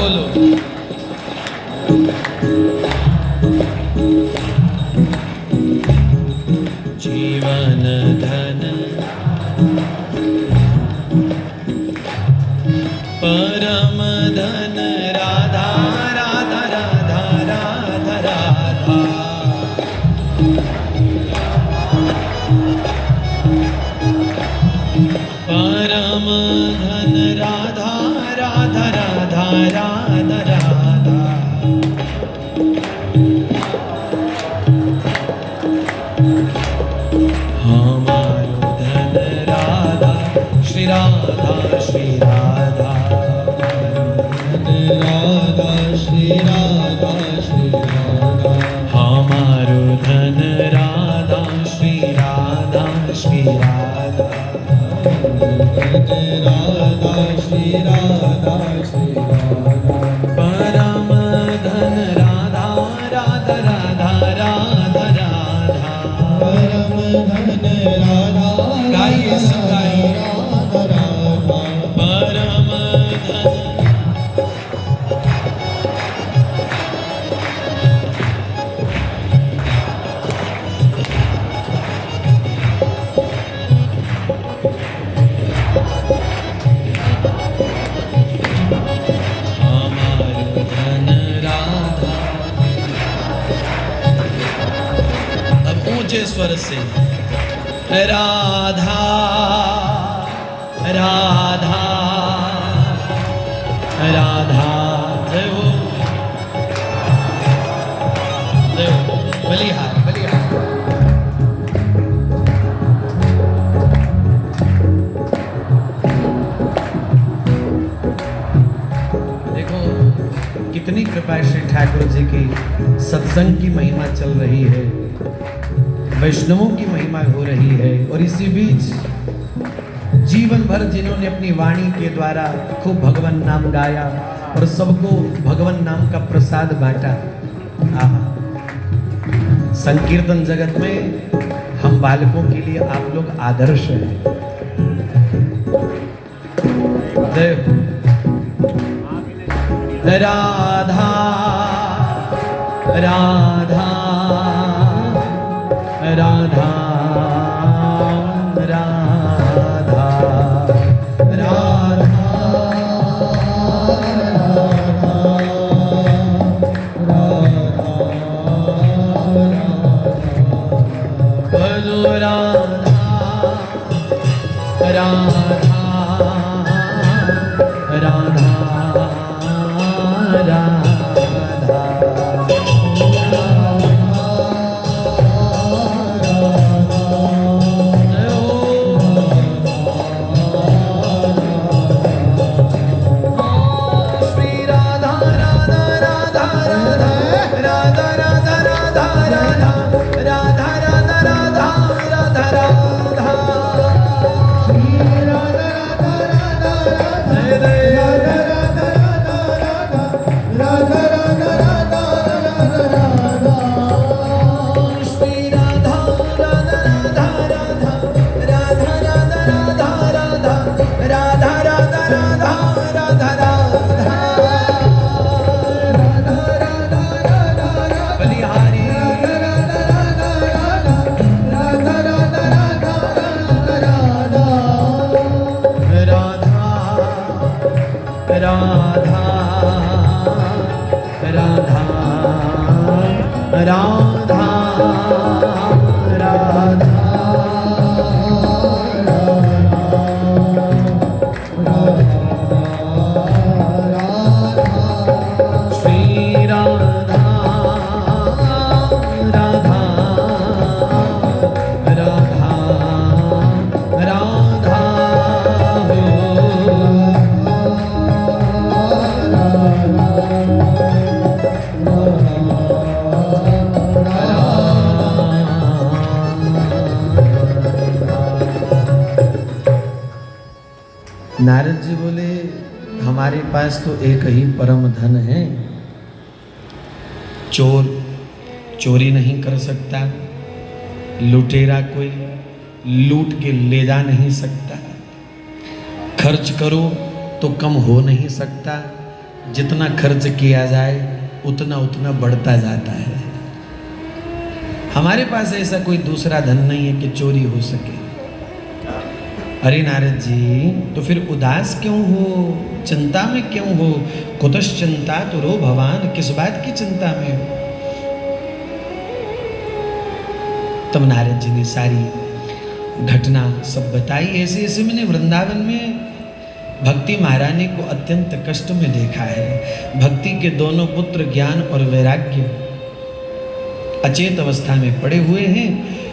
बोलो। जीवन धन परम धन राधा राधा राधा राधा राधा। परम धन राधा राधा राधा राधा राधा। हमारो धन राधा श्री राधा श्री राधा। राधा श्री राधा श्री राधा। हमारो धन राधा श्री राधा श्री राधा। राधा श्री राधा श्री राधा। परम धन राधा राधा राधा राधा राधा। परम धन राधा गाइए सब गाइए। राधा राधा परम धन। स्वर से राधा राधा राधा। जय हो जय हो। बलिहार बलिहार। देखो कितनी कृपा श्री ठाकुर जी की। सत्संग की महिमा चल रही है, वैष्णवों की महिमा हो रही है, और इसी बीच जीवन भर जिन्होंने अपनी वाणी के द्वारा खूब भगवान नाम गाया और सबको भगवान नाम का प्रसाद बांटा। संकीर्तन जगत में हम बालकों के लिए आप लोग आदर्श हैं। राधा राधा राधा राधा राधा भजो राधा राधा राधा राधा। नारद जी बोले हमारे पास तो एक ही परम धन है, चोर चोरी नहीं कर सकता, लुटेरा कोई लूट के ले जा नहीं सकता, खर्च करो तो कम हो नहीं सकता, जितना खर्च किया जाए उतना उतना बढ़ता जाता है। हमारे पास ऐसा कोई दूसरा धन नहीं है कि चोरी हो सके। अरे नारद जी, तो फिर उदास क्यों हो, चिंता में क्यों हो? कुतश्चिंता तुरो भवान, किस बात की चिंता में हो? तब नारद जी ने सारी घटना सब बताई। ऐसे ऐसे मैंने वृंदावन में भक्ति महारानी को अत्यंत कष्ट में देखा है। भक्ति के दोनों पुत्र ज्ञान और वैराग्य अचेत अवस्था में पड़े हुए हैं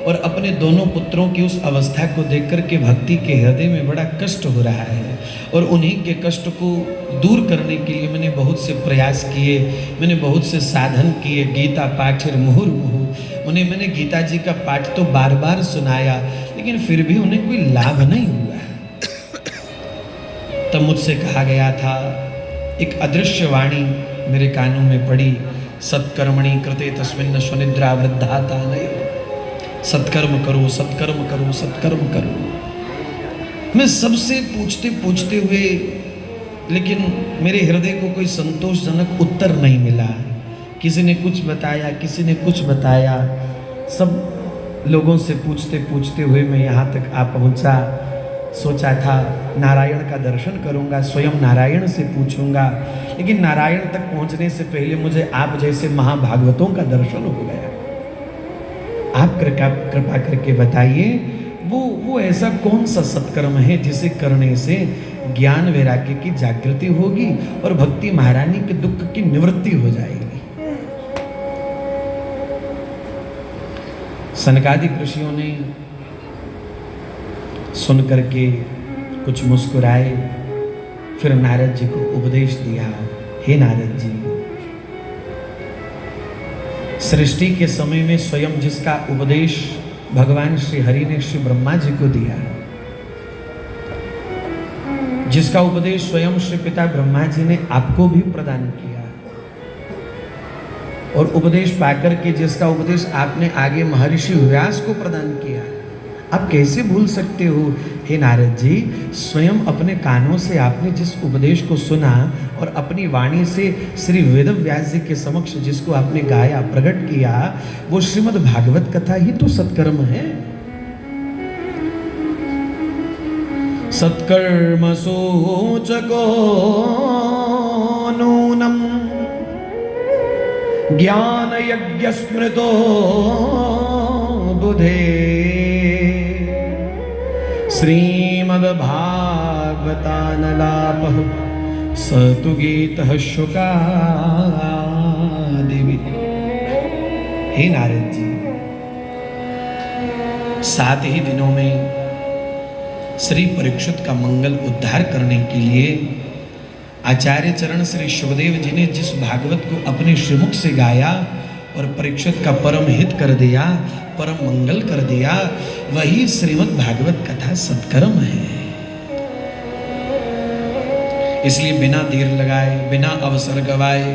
और अपने दोनों पुत्रों की उस अवस्था को देख कर के भक्ति के हृदय में बड़ा कष्ट हो रहा है। और उन्हीं के कष्ट को दूर करने के लिए मैंने बहुत से प्रयास किए, मैंने बहुत से साधन किए। गीता पाठिर मुहुर्मुहुः, उन्हें मैंने गीता जी का पाठ तो बार बार सुनाया, लेकिन फिर भी उन्हें कोई लाभ नहीं हुआ। तब मुझसे कहा गया था, एक अदृश्य वाणी मेरे कानों में पड़ी, सत्कर्मणि कृते तस्मिन् स्वनिद्रा वृद्धाता नयो। सत्कर्म करो, सत्कर्म करो, सत्कर्म करो। मैं सबसे पूछते पूछते हुए, लेकिन मेरे हृदय को कोई संतोषजनक उत्तर नहीं मिला। किसी ने कुछ बताया, किसी ने कुछ बताया। सब लोगों से पूछते पूछते हुए मैं यहाँ तक आ पहुँचा। सोचा था नारायण का दर्शन करूँगा, स्वयं नारायण से पूछूंगा, लेकिन नारायण तक पहुँचने से पहले मुझे आप जैसे महाभागवतों का दर्शन हो गया। आप कृपा करके बताइए, वो ऐसा कौन सा सत्कर्म है जिसे करने से ज्ञान वैराग्य की जागृति होगी और भक्ति महारानी के दुख की निवृत्ति हो जाएगी। सनकादिक ऋषियों ने सुन करके कुछ मुस्कुराए, फिर नारद जी को उपदेश दिया। हे नारद जी, सृष्टि के समय में स्वयं जिसका उपदेश भगवान श्री हरि ने श्री ब्रह्मा जी को दिया, जिसका उपदेश स्वयं श्री पिता ब्रह्मा जी ने आपको भी प्रदान किया, और उपदेश पाकर के जिसका उपदेश आपने आगे महर्षि व्यास को प्रदान किया, आप कैसे भूल सकते हो? हे नारद जी, स्वयं अपने कानों से आपने जिस उपदेश को सुना और अपनी वाणी से श्री वेद व्यास जी के समक्ष जिसको आपने गाया, प्रकट किया, वो श्रीमद् भागवत कथा ही तो सत्कर्म है। सत्कर्म सोचको नूनम ज्ञान यज्ञ स्मृतो बुधे श्रीमद् भागवतानलापः सतु गीतः शुकादिवि। हे नारद जी, 7 ही दिनों में श्री परीक्षित का मंगल उद्धार करने के लिए आचार्य चरण श्री शुभदेव जी ने जिस भागवत को अपने श्रीमुख से गाया और परीक्षित का परम हित कर दिया, परम मंगल कर दिया, वही श्रीमद् भागवत कथा सत्कर्म है। इसलिए बिना देर लगाए, बिना अवसर गवाए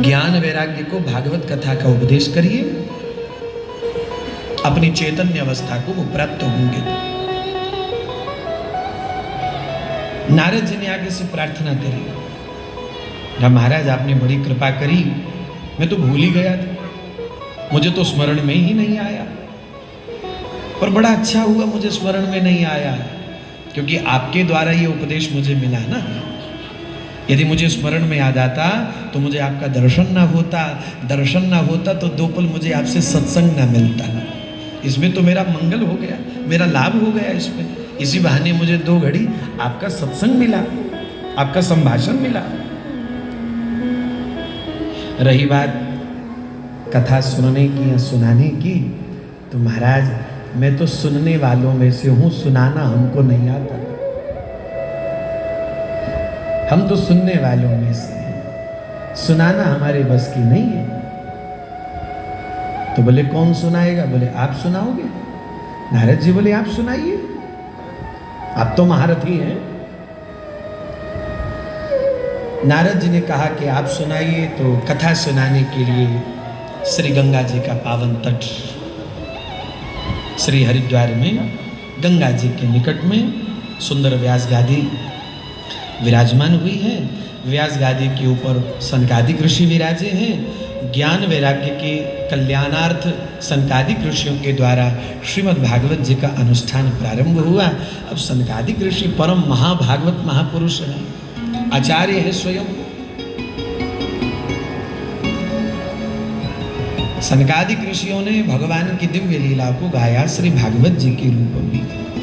ज्ञान वैराग्य को भागवत कथा का उपदेश करिए, अपनी चैतन्य अवस्था को वो प्राप्त होंगे। नारद जी ने आगे से प्रार्थना करी, महाराज आपने बड़ी कृपा करी, मैं तो भूल ही गया था, मुझे तो स्मरण में ही नहीं आया, पर बड़ा अच्छा हुआ मुझे स्मरण में नहीं आया, क्योंकि आपके द्वारा ये उपदेश मुझे मिला ना। यदि मुझे स्मरण में आ जाता तो मुझे आपका दर्शन ना होता, दर्शन ना होता तो 2 पल मुझे आपसे सत्संग ना मिलता। इसमें तो मेरा मंगल हो गया, मेरा लाभ हो गया इसमें। इसी बहाने मुझे 2 घड़ी आपका सत्संग मिला, आपका संभाषण मिला। रही बात कथा सुनने की या सुनाने की, तो महाराज मैं तो सुनने वालों में से हूं, सुनाना हमको नहीं आता। हम तो सुनने वालों में से हैं, सुनाना हमारे बस की नहीं है। तो बोले कौन सुनाएगा? बोले आप सुनाओगे। नारद जी बोले आप सुनाइए, आप तो महारथी हैं। नारद जी ने कहा कि आप सुनाइए। तो कथा सुनाने के लिए श्री गंगा जी का पावन तट श्री हरिद्वार में गंगा जी के निकट में सुंदर व्यास गादी विराजमान हुई है। व्यास गादी के ऊपर सनकादिक ऋषि विराजे हैं। ज्ञान वैराग्य के कल्याणार्थ सनकादिक ऋषियों के द्वारा श्रीमद् भागवत जी का अनुष्ठान प्रारंभ हुआ। अब सनकादिक ऋषि परम महाभागवत महापुरुष हैं, आचार्य है स्वयं। सनकादिक ऋषियों ने भगवान की दिव्य लीला को गाया श्री भागवत जी के रूप में।